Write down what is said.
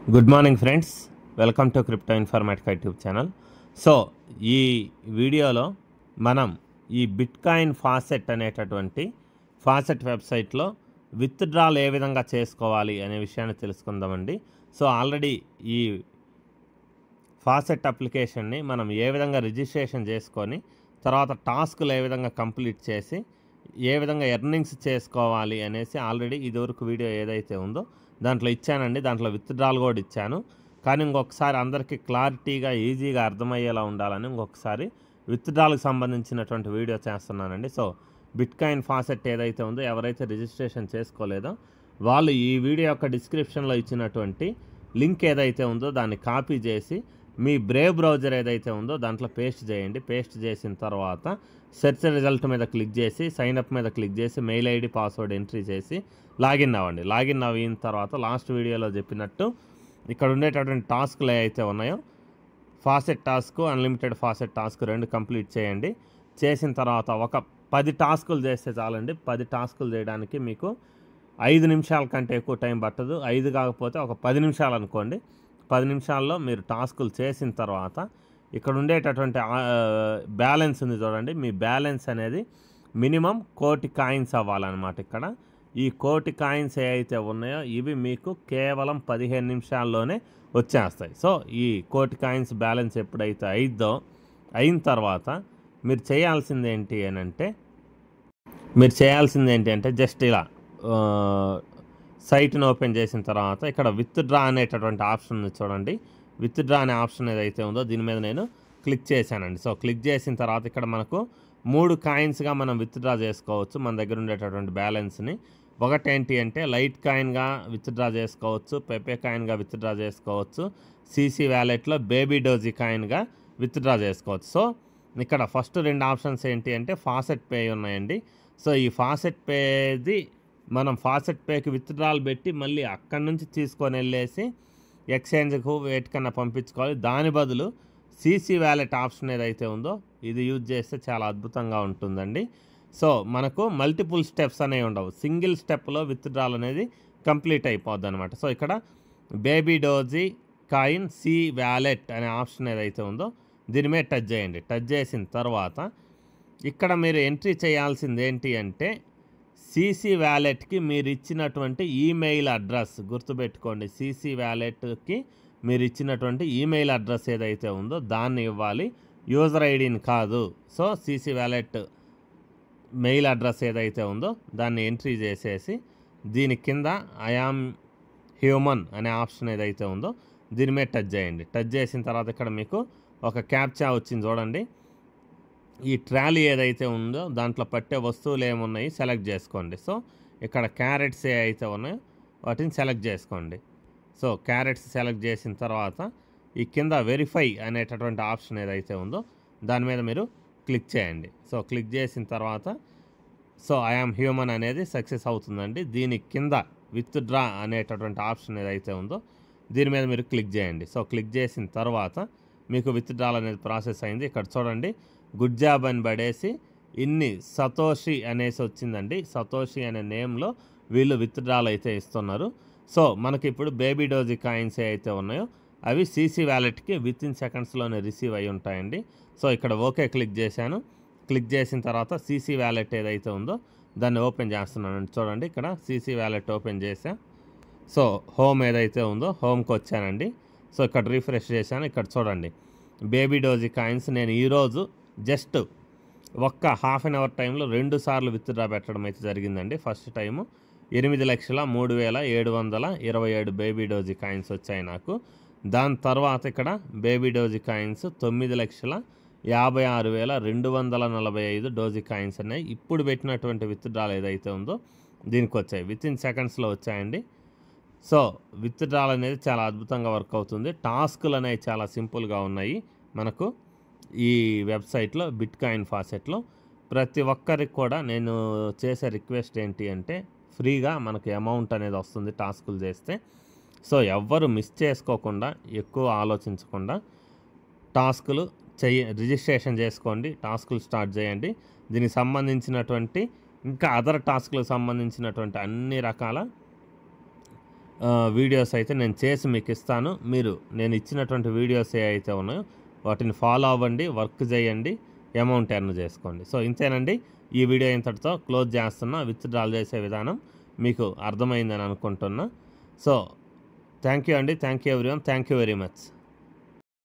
Good morning friends, welcome to crypto Informatica YouTube channel. So ఈ వీడియోలో మనం ఈ బిట్కాయిన్ ఫాసెట్ అనేటటువంటి ఫాసెట్ వెబ్సైట్లో విత్డ్రాల్ ఏ విధంగా చేసుకోవాలి అనే విషయాన్ని తెలుసుకుందామండి. సో ఆల్రెడీ ఈ ఫాసెట్ అప్లికేషన్ని మనం ఏ విధంగా రిజిస్ట్రేషన్ చేసుకొని తర్వాత టాస్క్లు ఏ విధంగా కంప్లీట్ చేసి ఏ విధంగా ఎర్నింగ్స్ చేసుకోవాలి అనేసి ఆల్రెడీ ఇదివరకు వీడియో ఏదైతే ఉందో దాంట్లో ఇచ్చానండి. దాంట్లో విత్డ్రాల్ కూడా ఇచ్చాను. కానీ ఇంకొకసారి అందరికీ క్లారిటీగా ఈజీగా అర్థమయ్యేలా ఉండాలని ఇంకొకసారి విత్డ్రాల్కి సంబంధించినటువంటి వీడియో చేస్తున్నానండి. సో బిట్కాయిన్ ఫాసెట్ ఏదైతే ఉందో ఎవరైతే రిజిస్ట్రేషన్ చేసుకోలేదో వాళ్ళు ఈ వీడియో యొక్క డిస్క్రిప్షన్లో ఇచ్చినటువంటి లింక్ ఏదైతే ఉందో దాన్ని కాపీ చేసి మీ బ్రేవ్ బ్రౌజర్ ఏదైతే ఉందో దాంట్లో పేస్ట్ చేయండి. పేస్ట్ చేసిన తర్వాత సెర్చ్ రిజల్ట్ మీద క్లిక్ చేసి సైన్అప్ మీద క్లిక్ చేసి మెయిల్ ఐడి పాస్వర్డ్ ఎంట్రీ చేసి లాగిన్ అవ్వండి. లాగిన్ అయిన తర్వాత లాస్ట్ వీడియోలో చెప్పినట్టు ఇక్కడ ఉండేటటువంటి టాస్క్లు ఏవైతే ఉన్నాయో faucet task, unlimited faucet task రెండు కంప్లీట్ చేయండి. చేసిన తర్వాత ఒక 10 టాస్కులు చేస్తే చాలండి. 10 టాస్కులు చేయడానికి మీకు 5 నిమిషాల కంటే ఎక్కువ టైం పట్టదు. 5 కాకపోతే ఒక 10 నిమిషాలు అనుకోండి. 10 నిమిషాల్లో మీరు టాస్కులు చేసిన తర్వాత ఇక్కడ ఉండేటటువంటి బ్యాలెన్స్ ఉంది చూడండి. మీ బ్యాలెన్స్ అనేది మినిమం 1,000,000 కాయిన్స్ అవ్వాలన్నమాట. ఇక్కడ ఈ 1,000,000 కాయిన్స్ ఏవైతే ఉన్నాయో ఇవి మీకు కేవలం 15 నిమిషాల్లోనే వచ్చేస్తాయి. సో ఈ 1,000,000 కాయిన్స్ బ్యాలెన్స్ ఎప్పుడైతే అయిన తర్వాత మీరు చేయాల్సింది ఏంటి అంటే జస్ట్ ఇలా సైట్ని ఓపెన్ చేసిన తర్వాత ఇక్కడ విత్డ్రా అనేటటువంటి ఆప్షన్ ఉంది చూడండి. విత్డ్రా అనే ఆప్షన్ ఏదైతే ఉందో దీని మీద నేను క్లిక్ చేశానండి. సో క్లిక్ చేసిన తర్వాత ఇక్కడ మనకు 3 కాయిన్స్గా మనం విత్డ్రా చేసుకోవచ్చు మన దగ్గర ఉండేటటువంటి బ్యాలెన్స్ని. ఒకటి ఏంటి అంటే లైట్ కాయిన్గా విత్డ్రా చేసుకోవచ్చు, పెపే కాయిన్గా విత్డ్రా చేసుకోవచ్చు, సీసీ వ్యాలెట్లో బేబీ డోజీ కాయిన్గా విత్డ్రా చేసుకోవచ్చు. సో ఇక్కడ ఫస్ట్ 2 ఆప్షన్స్ ఏంటి అంటే ఫాసెట్ పే ఉన్నాయండి. సో ఈ ఫాసెట్ పేది మనం ఫాసెట్ పేకి విత్డ్రాల్ పెట్టి మళ్ళీ అక్కడి నుంచి తీసుకొని వెళ్ళేసి ఎక్స్చేంజ్కు వేటికన్నా పంపించుకోవాలి. దాని బదులు సీసీ వ్యాలెట్ ఆప్షన్ ఏదైతే ఉందో ఇది యూజ్ చేస్తే చాలా అద్భుతంగా ఉంటుందండి. సో మనకు మల్టిపుల్ స్టెప్స్ అనేవి ఉండవు. సింగిల్ స్టెప్లో విత్డ్రాల్ అనేది కంప్లీట్ అయిపోద్ది అనమాట. సో ఇక్కడ baby doge coin C wallet అనే ఆప్షన్ ఏదైతే ఉందో దీని మీద టచ్ చేయండి. టచ్ చేసిన తర్వాత ఇక్కడ మీరు ఎంట్రీ చేయాల్సింది ఏంటి అంటే సీసీ వ్యాలెట్కి మీరు ఇచ్చినటువంటి ఈమెయిల్ అడ్రస్ గుర్తుపెట్టుకోండి. సీసీ వ్యాలెట్కి మీరు ఇచ్చినటువంటి ఈమెయిల్ అడ్రస్ ఏదైతే ఉందో దాన్ని ఇవ్వాలి, యూజర్ ఐడిని కాదు. So CC wallet mail address ఏదైతే ఉందో దాన్ని ఎంట్రీ చేసేసి దీని కింద ఐ యామ్ హ్యూమన్ అనే ఆప్షన్ ఏదైతే ఉందో దీని మీద టచ్ చేయండి. టచ్ చేసిన తర్వాత ఇక్కడ మీకు ఒక క్యాప్చా వచ్చింది చూడండి. ఈ ట్రాలీ ఏదైతే ఉందో దాంట్లో పట్టే వస్తువులు ఏమున్నాయి సెలెక్ట్ చేసుకోండి. సో ఇక్కడ క్యారెట్స్ ఏ అయితే ఉన్నాయో వాటిని సెలెక్ట్ చేసుకోండి. సో క్యారెట్స్ సెలెక్ట్ చేసిన తర్వాత ఈ కింద వెరిఫై అనేటటువంటి ఆప్షన్ ఏదైతే ఉందో దాని మీద మీరు క్లిక్ చేయండి. సో క్లిక్ చేసిన తర్వాత సో ఐ యామ్ హ్యూమన్ అనేది సక్సెస్ అవుతుందండి. దీని కింద విత్డ్రా అనేటటువంటి ఆప్షన్ ఏదైతే ఉందో దీని మీద మీరు క్లిక్ చేయండి. సో క్లిక్ చేసిన తర్వాత మీకు విత్డ్రాల్ అనేది ప్రాసెస్ అయింది. ఇక్కడ చూడండి గుడ్ జాబ్ అని పడేసి ఇన్ని సతోషి అనేసి వచ్చిందండి. సతోషి అనే నేమ్లో వీళ్ళు విత్డ్రాల్ అయితే ఇస్తున్నారు. సో మనకి ఇప్పుడు బేబీ డోజీ కాయిన్స్ అయితే ఉన్నాయో అవి సీసీ వ్యాలెట్కి వితిన్ సెకండ్స్లోనే రిసీవ్ అయి ఉంటాయండి. సో ఇక్కడ ఓకే క్లిక్ చేశాను. క్లిక్ చేసిన తర్వాత సీసీ వ్యాలెట్ ఏదైతే ఉందో దాన్ని ఓపెన్ చేస్తున్నానండి. చూడండి ఇక్కడ సీసీ వ్యాలెట్ ఓపెన్ చేశా. సో హోమ్ ఏదైతే ఉందో హోమ్కి వచ్చానండి. సో ఇక్కడ రిఫ్రెష్ చేశాను. ఇక్కడ చూడండి బేబీ డోజీ కాయిన్స్ నేను ఈరోజు జస్ట్ ఒక్క హాఫ్ అన్ అవర్ టైంలో 2 సార్లు విత్డ్రా పెట్టడం అయితే జరిగిందండి. First time 8,03,727 baby doji coins వచ్చాయి నాకు. దాని తర్వాత ఇక్కడ baby doji coins 9,56,245 doji coins ఉన్నాయి. ఇప్పుడు పెట్టినటువంటి విత్డ్రాల్ ఏదైతే ఉందో దీనికి వచ్చాయి. వితిన్ సెకండ్స్లో వచ్చాయండి. సో విత్డ్రాల్ అనేది చాలా అద్భుతంగా వర్క్ అవుతుంది. టాస్కులు అనేవి చాలా సింపుల్గా ఉన్నాయి మనకు ఈ వెబ్సైట్లో బిట్కాయిన్ ఫాసెట్లో. ప్రతి ఒక్కరికి కూడా నేను చేసే రిక్వెస్ట్ ఏంటి అంటే ఫ్రీగా మనకి అమౌంట్ అనేది వస్తుంది టాస్కులు చేస్తే. సో ఎవ్వరు మిస్ చేసుకోకుండా ఎక్కువ ఆలోచించకుండా టాస్కులు రిజిస్ట్రేషన్ చేసుకోండి, టాస్కులు స్టార్ట్ చేయండి. దీనికి సంబంధించినటువంటి ఇంకా అదర్ టాస్కులకు సంబంధించినటువంటి అన్ని రకాల వీడియోస్ అయితే నేను చేసి మీకు ఇస్తాను. మీరు నేను ఇచ్చినటువంటి వీడియోస్ ఏ అయితే ఉన్నాయో వాటిని ఫాలో అవ్వండి, వర్క్ చేయండి, అమౌంట్ ఎర్న్ చేసుకోండి. సో ఇంతేనండి, ఈ వీడియో ఇంతటితో క్లోజ్ చేస్తున్నా. విత్‌డ్రాల్ చేసే విధానం మీకు అర్థమైందని అనుకుంటున్నా. సో థ్యాంక్ యూ అండి. Thank you everyone. Thank you very much.